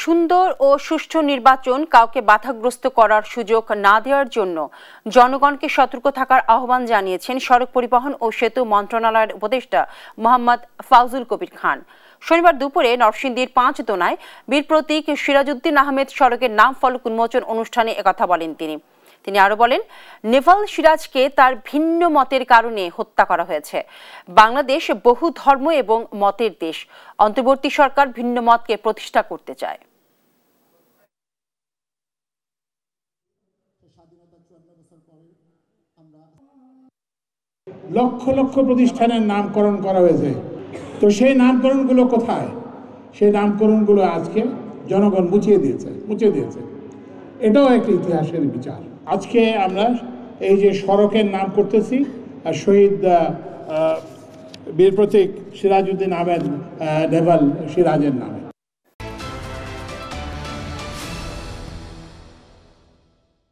সুন্দর ও সুষ্ঠু নির্বাচন কাউকে বাধাগ্রস্ত করার সুযোগ না দেওয়ার জন্য জনগণকে সতর্ক থাকার আহ্বান জানিয়েছেন সড়ক পরিবহন ও সেতু মন্ত্রণালয়ের উপদেষ্টা মোহাম্মদ ফাউজুল কবির খান। শনিবার দুপুরে নরসিংদীর ৫ দোনায় বীর প্রতীক সিরাজউদ্দিন আহমেদ সড়কের নাম ফলক উন্মোচন অনুষ্ঠানে একথা বলেন তিনি আরো বলেন, নেভাল সিরাজকে তার ভিন্ন মতের কারণে হত্যা করা হয়েছে। বাংলাদেশ বহু ধর্ম এবং মতের দেশ। অন্তর্বর্তী সরকার ভিন্ন মতকে প্রতিষ্ঠা করতে চায়। লক্ষ লক্ষ প্রতিষ্ঠানের নামকরণ করা হয়েছে, তো সেই নামকরণগুলো কোথায়? সেই নামকরণগুলো আজকে জনগণ মুছে দিয়েছে। এটাও একটা ইতিহাসের বিচার। আজকে আমরা এই যে সড়কের নাম করতেছি শহীদ বীর প্রতীক সিরাজউদ্দিন আহমেদ নেভাল সিরাজের নামে।